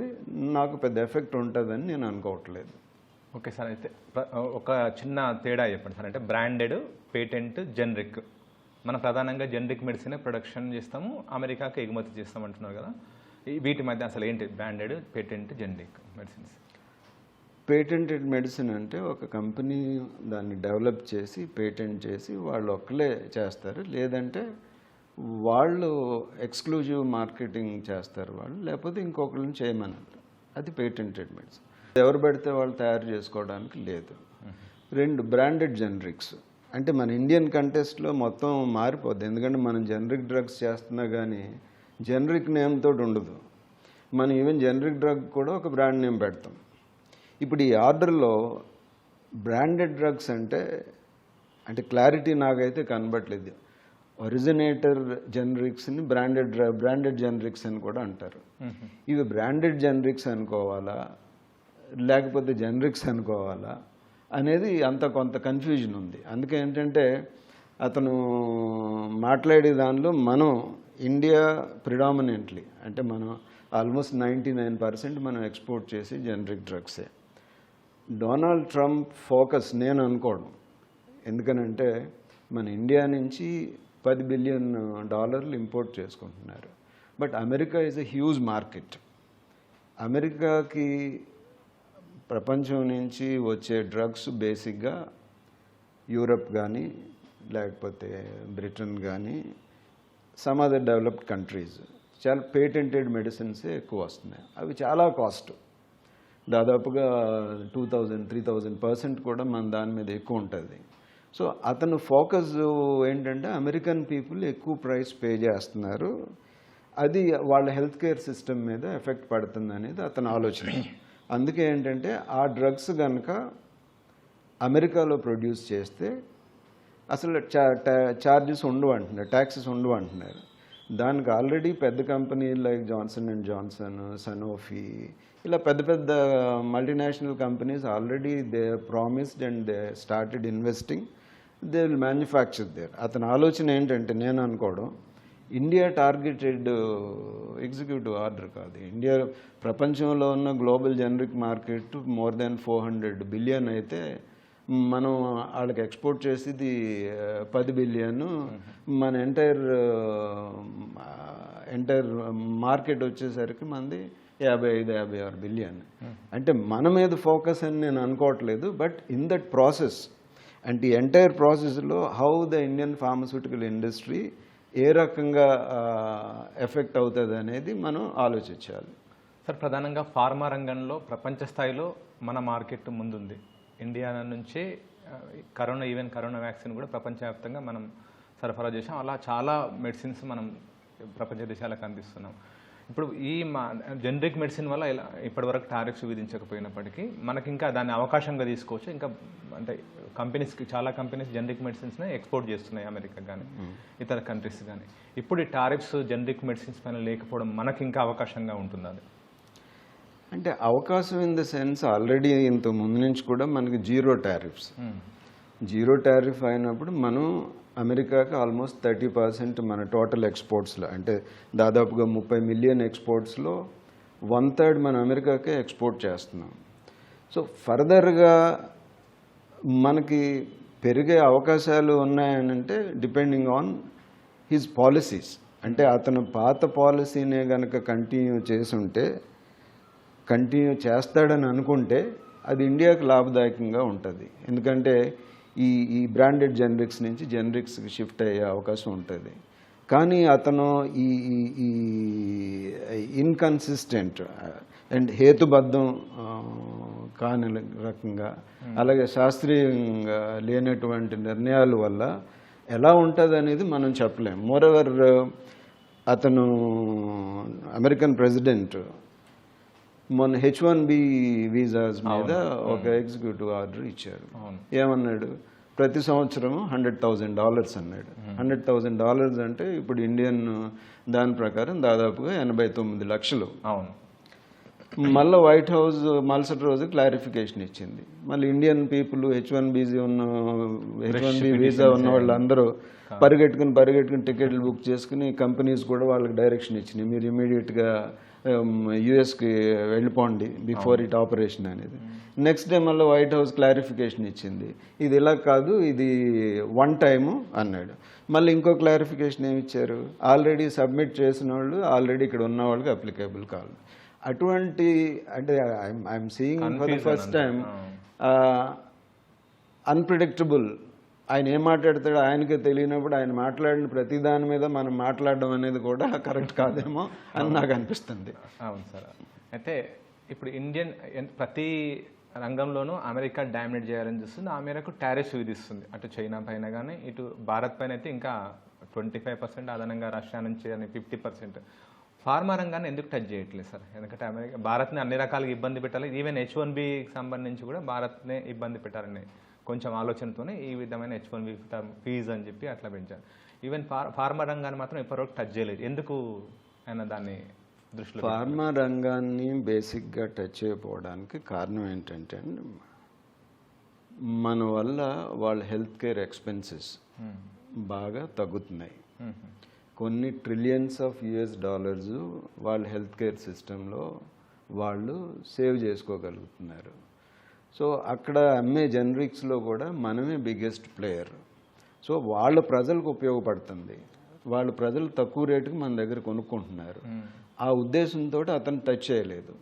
నాకు పెద్ద ఎఫెక్ట్ ఉంటుందని నేను అనుకోవట్లేదు. ఓకే సార్, అయితే ఒక చిన్న తేడా చెప్పండి సార్. అంటే బ్రాండెడ్, పేటెంట్, జనరిక్, మనం ప్రధానంగా జనరిక్ మెడిసిన్ ప్రొడక్షన్ చేస్తాము, అమెరికాకి ఎగుమతి చేస్తాం అంటున్నారు కదా. వీటి మధ్య అసలు ఏంటి branded, patent, generic medicines? Patented medicine అంటే ఒక కంపెనీ దాన్ని డెవలప్ చేసి పేటెంట్ చేసి వాళ్ళు ఒక్కలే చేస్తారు, లేదంటే వాళ్ళు ఎక్స్క్లూజివ్ మార్కెటింగ్ చేస్తారు వాళ్ళు, లేకపోతే ఇంకొకరిని చేయమన్నారు. అది పేటెంటెడ్ మెడిసిన్. ఎవరు పడితే వాళ్ళు తయారు చేసుకోవడానికి లేదు. 2 బ్రాండెడ్ జనరిక్స్, అంటే మన ఇండియన్ కంటెస్ట్లో మొత్తం మారిపోద్ది. ఎందుకంటే మనం జనరిక్ డ్రగ్స్ చేస్తున్నా కానీ జనరిక్ నేమ్ తోటి ఉండదు. మనం ఈవెన్ జనరిక్ డ్రగ్ కూడా ఒక బ్రాండ్ నేమ్ పెడతాం. ఇప్పుడు ఈ ఆర్డర్లో బ్రాండెడ్ డ్రగ్స్ అంటే క్లారిటీ నాకైతే కనబట్లేదు. ఒరిజినేటర్ జనరిక్స్ని బ్రాండెడ్ జనరిక్స్ అని కూడా అంటారు. ఇవి బ్రాండెడ్ జనరిక్స్ అనుకోవాలా లేకపోతే జనరిక్స్ అనుకోవాలా అనేది అంత కొంత కన్ఫ్యూజన్ ఉంది. అందుకే ఏంటంటే అతను మాట్లాడే దానిలో మనం ఇండియా ప్రిడామినెంట్లీ, అంటే మనం ఆల్మోస్ట్ 99% మనం ఎక్స్పోర్ట్ చేసి జనరిక్ డ్రగ్సే. డొనాల్డ్ ట్రంప్ ఫోకస్ నేను అనుకోవడం, ఎందుకనంటే మన ఇండియా నుంచి $10 బిలియన్ ఇంపోర్ట్ చేసుకుంటున్నారు. But America is a huge market. అమెరికాకి ప్రపంచం నుంచి వచ్చే డ్రగ్స్ బేసిక్గా యూరప్ కానీ లేకపోతే బ్రిటన్ కానీ సమ్ అదర్ డెవలప్డ్ కంట్రీస్ చాలా పేటెంటెడ్ మెడిసిన్సే ఎక్కువ వస్తున్నాయి. అవి చాలా కాస్ట్, దాదాపుగా 2000-3000% కూడా మన దాని మీద ఎక్కువ ఉంటుంది. సో అతను ఫోకస్ ఏంటంటే అమెరికన్ పీపుల్ ఎక్కువ ప్రైస్ పే చేస్తున్నారు, అది వాళ్ళ హెల్త్ కేర్ సిస్టమ్ మీద ఎఫెక్ట్ పడుతుంది అనేది అతని ఆలోచన. అందుకే ఏంటంటే ఆ డ్రగ్స్ కనుక అమెరికాలో ప్రొడ్యూస్ చేస్తే అసలు చార్జెస్ ఉండవు అంటున్నారు, ట్యాక్సెస్ ఉండవు అంటున్నారు. దానికి ఆల్రెడీ పెద్ద కంపెనీలు like Johnson and Johnson, Sanofi, ఇలా పెద్ద పెద్ద multinational companies already they promised and they started investing, they will manufacture there. అతని ఆలోచన ఏంటంటే, నేను అనుకోవడం, ఇండియా టార్గెటెడ్ ఎగ్జిక్యూటివ్ ఆర్డర్ కాదు. ఇండియా ప్రపంచంలో ఉన్న global generic market more than 400 billion అయితే మనం వాళ్ళకి ఎక్స్పోర్ట్ చేసేది 10 బిలియన్. మన ఎంటైర్ మార్కెట్ వచ్చేసరికి మనది 55-56 బిలియన్. అంటే మన మీద ఫోకస్ అని నేను అనుకోవట్లేదు, బట్ ఇన్ దట్ ప్రాసెస్ అంటే ఈ ఎంటైర్ ప్రాసెస్లో how the Indian pharmaceutical industry ఏ రకంగా ఎఫెక్ట్ అవుతుంది అనేది మనం ఆలోచించాలి. సార్, ప్రధానంగా ఫార్మా రంగంలో ప్రపంచ స్థాయిలో మన మార్కెట్ ముందుంది. ఇండియా నుంచి కరోనా వ్యాక్సిన్ కూడా ప్రపంచవ్యాప్తంగా మనం సరఫరా చేసాం. అలా చాలా మెడిసిన్స్ మనం ప్రపంచ దేశాలకు అందిస్తున్నాం. ఇప్పుడు ఈ జనరిక్ మెడిసిన్ వల్ల ఇప్పటివరకు టారిఫ్స్ విధించకపోయినప్పటికీ మనకి ఇంకా దాన్ని అవకాశంగా తీసుకోవచ్చు. ఇంకా అంటే చాలా కంపెనీస్ జనరిక్ మెడిసిన్స్ని ఎక్స్పోర్ట్ చేస్తున్నాయి అమెరికా కానీ ఇతర కంట్రీస్ కానీ. ఇప్పుడు ఈ టారిఫ్స్ జనరిక్ మెడిసిన్స్ పైన లేకపోవడం మనకి ఇంకా అవకాశంగా ఉంటుంది. అది అంటే అవకాశం ఇన్ ద సెన్స్ ఆల్రెడీ ఇంత ముందు నుంచి కూడా మనకి జీరో టారిఫ్ అయినప్పుడు మనం అమెరికాకి ఆల్మోస్ట్ 30% మన టోటల్ ఎక్స్పోర్ట్స్లో, అంటే దాదాపుగా 30 మిలియన్ ఎక్స్పోర్ట్స్లో 1/3 మన అమెరికాకే ఎక్స్పోర్ట్ చేస్తున్నాం. సో ఫర్దర్గా మనకి పెరిగే అవకాశాలు ఉన్నాయనంటే డిపెండింగ్ ఆన్ హిజ్ పాలసీస్. అంటే అతను పాత పాలసీనే కనుక కంటిన్యూ చేస్తాడని అనుకుంటే అది ఇండియాకి లాభదాయకంగా ఉంటుంది. ఎందుకంటే ఈ బ్రాండెడ్ జనరిక్స్ నుంచి జనరిక్స్కి షిఫ్ట్ అయ్యే అవకాశం ఉంటుంది. కానీ అతను ఈ ఇన్కన్సిస్టెంట్ అండ్ హేతుబద్ధం కాని రకంగా, అలాగే శాస్త్రీయంగా లేనటువంటి నిర్ణయాల వల్ల ఎలా ఉంటుంది అనేది మనం చెప్పలేం. మోరెవర్ అతను అమెరికన్ ప్రెసిడెంట్ మొన్న H1B వీసాస్ మీద ఒక ఎగ్జిక్యూటివ్ ఆర్డర్ ఇచ్చారు. ఏమన్నాడు, ప్రతి సంవత్సరం $100,000 అన్నాడు. $100,000 అంటే ఇప్పుడు ఇండియన్ దాని ప్రకారం దాదాపుగా 89 లక్షలు. మళ్ళీ వైట్ హౌస్ మరుసటి రోజు క్లారిఫికేషన్ ఇచ్చింది. మళ్ళీ ఇండియన్ పీపుల్ H1B వీసా ఉన్న వాళ్ళందరూ పరిగెట్టుకుని టికెట్లు బుక్ చేసుకుని కంపెనీస్ కూడా వాళ్ళకి డైరెక్షన్ ఇచ్చినాయి, మీరు ఇమీడియట్గా యుఎస్కి వెళ్ళిపోండి బిఫోర్ ఇట్ ఆపరేషన్ అనేది. నెక్స్ట్ డే మళ్ళీ వైట్ హౌస్ క్లారిఫికేషన్ ఇచ్చింది, ఇది ఇలా కాదు, ఇది 1 టైము అన్నాడు. మళ్ళీ ఇంకో క్లారిఫికేషన్ ఏమి ఇచ్చారు, ఆల్రెడీ సబ్మిట్ చేసిన వాళ్ళు ఆల్రెడీ ఇక్కడ ఉన్న వాళ్ళకి అప్లికేబుల్ కాదు. అటువంటి అంటే I'm seeing for the first time unpredictable. ఆయన ఏం మాట్లాడతాడో ఆయనకే తెలియనప్పుడు ఆయన మాట్లాడిన ప్రతి దాని మీద మనం మాట్లాడడం అనేది కూడా కరెక్ట్ కాదేమో అని నాకు అనిపిస్తుంది. అవును సార్. అయితే ఇప్పుడు ప్రతి రంగంలోనూ అమెరికా డామినేట్ చేయాలని చూస్తుంది. ఆ మేరకు టారిఫ్స్ విధిస్తుంది, అటు చైనా పైన కానీ ఇటు భారత్ పైన అయితే ఇంకా 25%, అదనంగా రష్యా నుంచి అని 50%. ఫార్మా రంగాన్ని ఎందుకు టచ్ చేయట్లేదు సార్? ఎందుకంటే భారత్ని అన్ని రకాలుగా ఇబ్బంది పెట్టాలి, ఈవెన్ H1Bకి సంబంధించి కూడా భారత్నే ఇబ్బంది పెట్టాలని కొంచెం ఆలోచనతోనే ఈ విధమైన H1B ఫీజు అని చెప్పి అట్లా పెంచారు. ఈవెన్ ఫార్మా రంగాన్ని మాత్రం ఇప్పటివరకు టచ్ చేయలేదు. ఎందుకు ఆయన దాన్ని దృష్టిలో? ఫార్మా రంగాన్ని బేసిక్గా టచ్ చేయకపోవడానికి కారణం ఏంటంటే మన వల్ల వాళ్ళ హెల్త్ కేర్ ఎక్స్పెన్సెస్ బాగా తగ్గుతున్నాయి. కొన్ని ట్రిలియన్స్ ఆఫ్ US$ వాళ్ళ హెల్త్ కేర్ సిస్టంలో వాళ్ళు సేవ్ చేసుకోగలుగుతున్నారు. సో అక్కడ అమ్మే జనరిక్స్లో కూడా మనమే బిగ్గెస్ట్ ప్లేయర్. సో వాళ్ళ ప్రజలకు ఉపయోగపడుతుంది, వాళ్ళ ప్రజలు తక్కువ రేటుకి మన దగ్గర కొనుక్కుంటున్నారు. ఆ ఉద్దేశంతో అతను టచ్ చేయలేదు.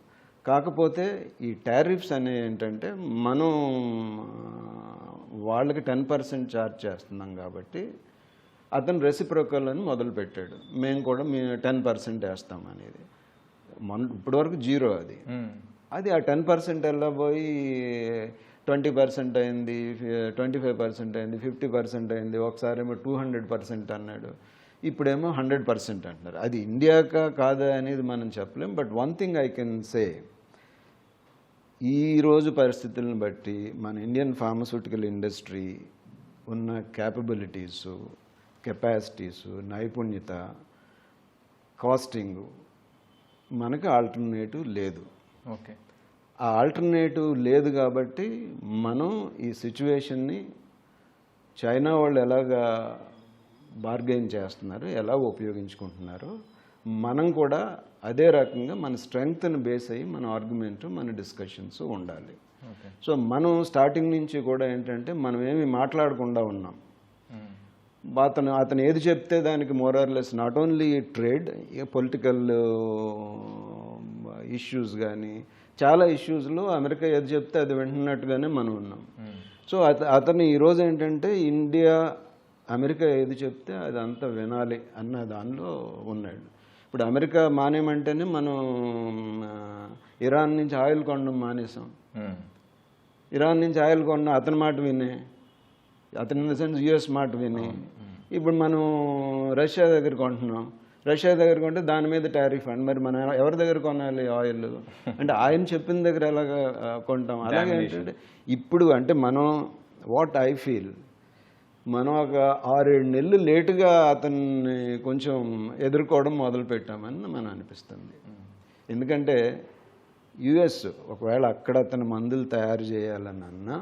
కాకపోతే ఈ టారిఫ్స్ అనేవి ఏంటంటే మనం వాళ్ళకి 10% ఛార్జ్ చేస్తున్నాం కాబట్టి అతను రెసిప్రోకల్ అని మొదలుపెట్టాడు. మేము కూడా 10% వేస్తాం అనేది. ఇప్పటివరకు 0 అది. అది ఆ 10% అలా పోయి 20% అయింది, 25% అయింది, 50% అయింది, ఒకసారి ఏమో 200% అన్నాడు, ఇప్పుడేమో 100% అంటున్నారు. అది ఇండియాకా కాదా అనేది మనం చెప్పలేం. But one thing I can say, ఈరోజు పరిస్థితులను బట్టి మన ఇండియన్ ఫార్మస్యూటికల్ ఇండస్ట్రీ ఉన్న క్యాపబిలిటీసు, కెపాసిటీసు, నైపుణ్యత, కాస్టింగు, మనకు ఆల్టర్నేటివ్ లేదు. ఓకే, ఆ ఆల్టర్నేటివ్ లేదు కాబట్టి మనం ఈ సిచ్యువేషన్ని చైనా వాళ్ళు ఎలాగా బార్గెయిన్ చేస్తున్నారు, ఎలా ఉపయోగించుకుంటున్నారో మనం కూడా అదే రకంగా మన స్ట్రెంగ్త్ని బేస్ అయ్యి మన ఆర్గ్యుమెంట్, మన డిస్కషన్స్ ఉండాలి. సో మనం స్టార్టింగ్ నుంచి కూడా ఏంటంటే మనం ఏమి మాట్లాడకుండా ఉన్నాం. అతను ఏది చెప్తే దానికి more or less not only trade, political issues కానీ చాలా ఇష్యూస్లో అమెరికా ఏది చెప్తే అది వింటున్నట్టుగానే మనం ఉన్నాం. సో అతను ఈరోజు ఏంటంటే ఇండియా అమెరికా ఏది చెప్తే అది అంతా వినాలి అన్న దానిలో ఉన్నాడు. ఇప్పుడు అమెరికా మానేమంటేనే మనం ఇరాన్ నుంచి ఆయిల్ కొనడం మానేసాం. ఇరాన్ నుంచి ఆయిల్ కొన్న అతని మాట వినే, అతని ఇన్ ద సెన్స్ యుఎస్ మాట విని ఇప్పుడు మనం రష్యా దగ్గర కొంటున్నాం. రష్యా దగ్గర కొంటే దాని మీద టారిఫ్ అండి. మరి మనం ఎవరి దగ్గర కొనాలి ఆయిల్ అంటే ఆయన చెప్పిన దగ్గర ఎలాగా కొంటాం. అలాగే ఏంటంటే ఇప్పుడు అంటే మనం వాట్ ఐ ఫీల్, మనం ఒక 6-7 నెలలు లేటుగా అతన్ని కొంచెం ఎదుర్కోవడం మొదలుపెట్టామని మనం అనిపిస్తుంది. ఎందుకంటే యుఎస్ ఒకవేళ అక్కడ అతను మందులు తయారు చేయాలని అన్నా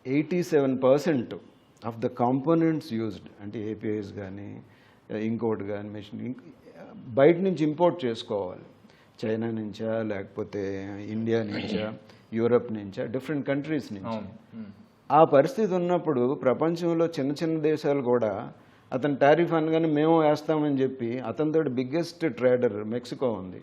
87% ఆఫ్ ద కాంపోనెంట్స్ యూజ్డ్ అంటే ఏపీఐస్ కానీ ఇంకోటి కానీ మెషిన్ బయట నుంచి ఇంపోర్ట్ చేసుకోవాలి. చైనా నుంచా, లేకపోతే ఇండియా నుంచా, యూరప్ నుంచా, డిఫరెంట్ కంట్రీస్ నుంచి. ఆ పరిస్థితి ఉన్నప్పుడు ప్రపంచంలో చిన్న చిన్న దేశాలు కూడా అతను టారిఫ్ అనగానే మేము వేస్తామని చెప్పి, అతనితో బిగ్గెస్ట్ ట్రేడర్ మెక్సికో ఉంది,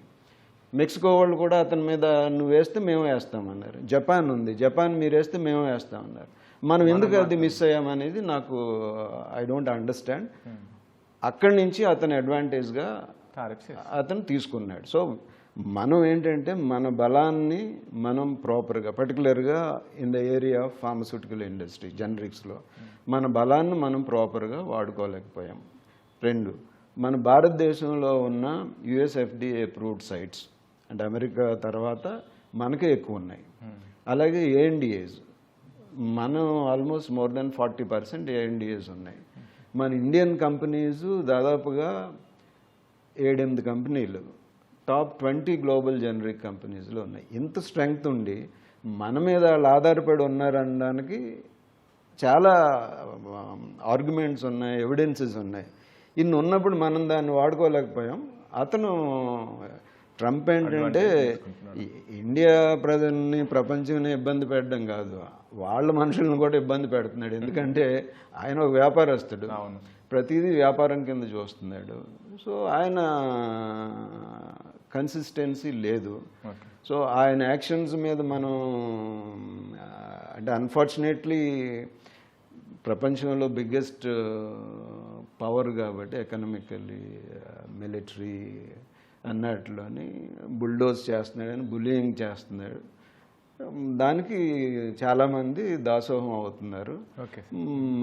మెక్సికో వాళ్ళు కూడా అతని మీద నువ్వు వేస్తే మేము వేస్తామన్నారు. జపాన్ ఉంది, జపాన్ మీరు వేస్తే మేము వేస్తామన్నారు. మనం ఎందుకు అది మిస్ అయ్యామనేది నాకు ఐ డోంట్ అండర్స్టాండ్. అక్కడి నుంచి అతను అడ్వాంటేజ్గా అతను తీసుకున్నాడు. సో మనం ఏంటంటే మన బలాన్ని మనం ప్రాపర్గా, పర్టికులర్గా in the area of pharmaceutical industry జనరిక్స్లో మన బలాన్ని మనం ప్రాపర్గా వాడుకోలేకపోయాం. 2, మన భారతదేశంలో ఉన్న యుఎస్ఎఫ్డిఏ అప్రూవ్డ్ సైట్స్ అంటే అమెరికా తర్వాత మనకే ఎక్కువ ఉన్నాయి. అలాగే ఏఎన్డిఏస్ మనం ఆల్మోస్ట్ మోర్ దెన్ 40% ఏఎన్డిఏస్ ఉన్నాయి. మన ఇండియన్ కంపెనీస్ దాదాపుగా 7-8 కంపెనీలు టాప్ 20 గ్లోబల్ జనరిక్ కంపెనీస్లో ఉన్నాయి. ఇంత స్ట్రెంగ్త్ ఉండి మన మీద వాళ్ళు ఆధారపడి ఉన్నారనడానికి చాలా ఆర్గ్యుమెంట్స్ ఉన్నాయి, ఎవిడెన్సెస్ ఉన్నాయి. ఇన్ని ఉన్నప్పుడు మనం దాన్ని వాడుకోలేకపోయాం. అతను ట్రంప్ ఏంటంటే ఇండియా ప్రజల్ని, ప్రపంచాన్ని ఇబ్బంది పెట్టడం కాదు, వాళ్ళ మనుషులను కూడా ఇబ్బంది పెడుతున్నాడు. ఎందుకంటే ఆయన ఒక వ్యాపారస్తుడు, ప్రతిదీ వ్యాపారం కింద చూస్తున్నాడు. సో ఆయన కన్సిస్టెన్సీ లేదు. సో ఆయన యాక్షన్స్ మీద మనం అంటే అన్ఫార్చునేట్లీ ప్రపంచంలో బిగ్గెస్ట్ పవర్ కాబట్టి ఎకనామికల్లీ, మిలిటరీ అన్నట్లోని బుల్డోజ్ చేస్తున్నాడని బుల్లియింగ్ చేస్తున్నాడు. దానికి చాలామంది దాసోహం అవుతున్నారు.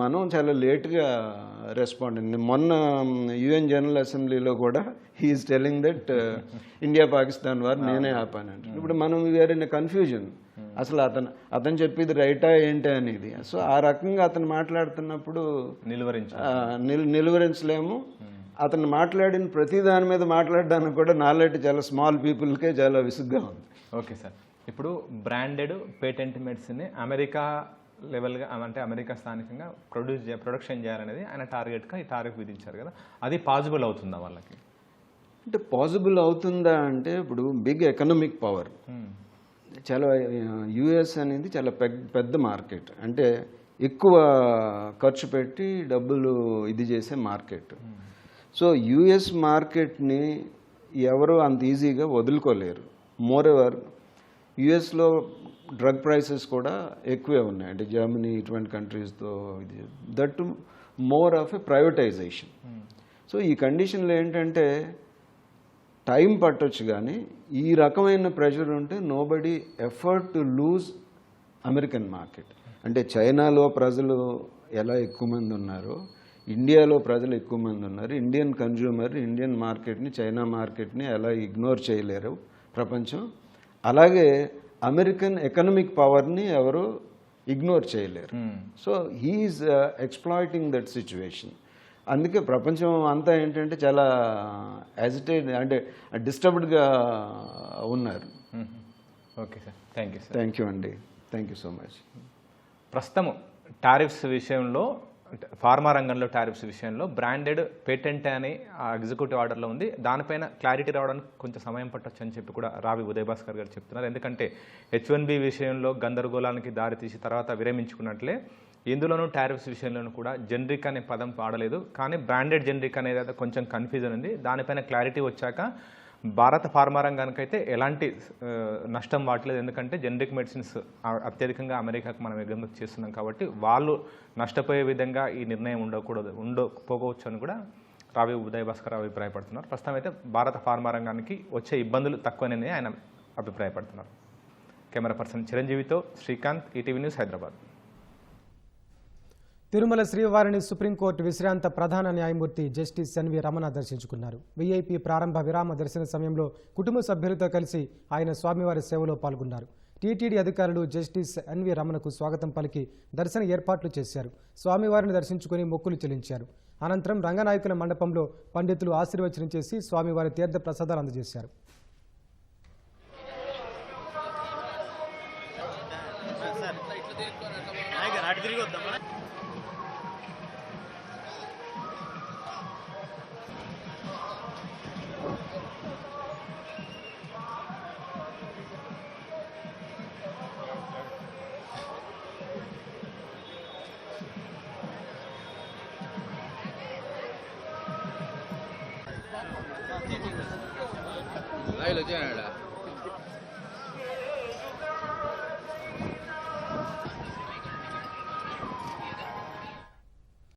మనం చాలా లేట్గా రెస్పాండ్ అయింది. మొన్న యుఎన్ జనరల్ అసెంబ్లీలో కూడా he's telling that India Pakistan వారు నేనే ఆపానంట. ఇప్పుడు మనం వీఆర్ ఇన్ కన్ఫ్యూజన్, అసలు అతను చెప్పేది రైటా ఏంటి అనేది. సో ఆ రకంగా అతను మాట్లాడుతున్నప్పుడు నిలువరించలేము. అతను మాట్లాడిన ప్రతి దాని మీద మాట్లాడడానికి కూడా నాలాంటి చాలా స్మాల్ పీపుల్కే చాలా విసుగ్గా ఉంది. ఓకే సార్, ఇప్పుడు బ్రాండెడ్ పేటెంట్ మెడిసిన్ని అమెరికా లెవెల్గా అంటే అమెరికా స్థానికంగా ప్రొడక్షన్ చేయాలనేది ఆయన టార్గెట్గా ఈ టారిఫ్ విధించారు కదా, అది పాసిబుల్ అవుతుందా వాళ్ళకి? అంటే పాసిబుల్ అవుతుందా అంటే ఇప్పుడు బిగ్ ఎకనామిక్ పవర్, చాలా యుఎస్ అనేది చాలా పెద్ద మార్కెట్, అంటే ఎక్కువ ఖర్చు పెట్టి డబ్బులు ఇది చేసే మార్కెట్. సో యుఎస్ మార్కెట్ని ఎవరు అంత ఈజీగా వదులుకోలేరు. మోరెవర్ యుఎస్లో డ్రగ్ ప్రైసెస్ కూడా ఎక్కువే ఉన్నాయి, అంటే జర్మనీ ఇటువంటి కంట్రీస్తో ఇది that more of a privatisation. So ఈ కండిషన్లో ఏంటంటే టైం పట్టొచ్చు, కానీ ఈ రకమైన ప్రెషర్ ఉంటే nobody effort to lose American market. అంటే చైనాలో ప్రజలు ఎలా ఎక్కువ మంది ఉన్నారో ఇండియాలో ప్రజలు ఎక్కువ మంది ఉన్నారు. ఇండియన్ కన్జ్యూమర్ ఇండియన్ మార్కెట్ని, చైనా మార్కెట్ని ఎలా ఇగ్నోర్ చేయలేరు ప్రపంచం, అలాగే అమెరికన్ ఎకనామిక్ పవర్ని ఎవరు ఇగ్నోర్ చేయలేరు. So he's exploiting that situation. అందుకే ప్రపంచం అంతా ఏంటంటే చాలా యాజిటేట్, అంటే డిస్టర్బ్డ్గా ఉన్నారు. Okay sir, thank you sir. Thank you అండి, థ్యాంక్ యూ సో మచ్. ప్రస్తుతం టారిఫ్స్ విషయంలో, ఫార్మా రంగంలో టారిఫ్స్ విషయంలో బ్రాండెడ్ పేటెంట్ అని ఆ ఎగ్జిక్యూటివ్ ఆర్డర్లో ఉంది. దానిపైన క్లారిటీ రావడానికి కొంచెం సమయం పట్టొచ్చు అని చెప్పి కూడా రావి ఉదయభాస్కర్ గారు చెప్తున్నారు. ఎందుకంటే H1B విషయంలో గందరగోళానికి దారితీసి తర్వాత విరమించుకున్నట్లే ఇందులోనూ టారిఫ్స్ విషయంలోనూ కూడా జెనరిక్ అనే పదం వాడలేదు, కానీ బ్రాండెడ్ జెనరిక్ అనేది కొంచెం కన్ఫ్యూజన్ ఉంది. దానిపైన క్లారిటీ వచ్చాక భారత ఫార్మా రంగానికైతే ఎలాంటి నష్టం వాడలేదు, ఎందుకంటే జెనరిక్ మెడిసిన్స్ అత్యధికంగా అమెరికాకు మనం ఎగుమతి చేస్తున్నాం కాబట్టి వాళ్ళు నష్టపోయే విధంగా ఈ నిర్ణయం ఉండకపోవచ్చు అని కూడా రావి ఉదయభాస్కర్ అభిప్రాయపడుతున్నారు. ప్రస్తుతం అయితే భారత ఫార్మా రంగానికి వచ్చే ఇబ్బందులు తక్కువనే ఆయన అభిప్రాయపడుతున్నారు. కెమెరా పర్సన్ చిరంజీవితో శ్రీకాంత్, ఈటీవీ న్యూస్, హైదరాబాద్. తిరుమల శ్రీవారిని సుప్రీంకోర్టు విశ్రాంత ప్రధాన న్యాయమూర్తి జస్టిస్ ఎన్వి రమణ దర్శించుకున్నారు. వీఐపీ ప్రారంభ విరామ దర్శన సమయంలో కుటుంబ సభ్యులతో కలిసి ఆయన స్వామివారి సేవలో పాల్గొన్నారు. టీటీడీ అధికారులు జస్టిస్ ఎన్వి రమణకు స్వాగతం పలికి దర్శన ఏర్పాట్లు చేశారు. స్వామివారిని దర్శించుకుని మొక్కులు చెల్లించారు. అనంతరం రంగనాయకుల మండపంలో పండితులు ఆశీర్వచనం చేసి స్వామివారి తీర్థ ప్రసాదాలు అందజేశారు. లైవ్లో వచ్చాడు.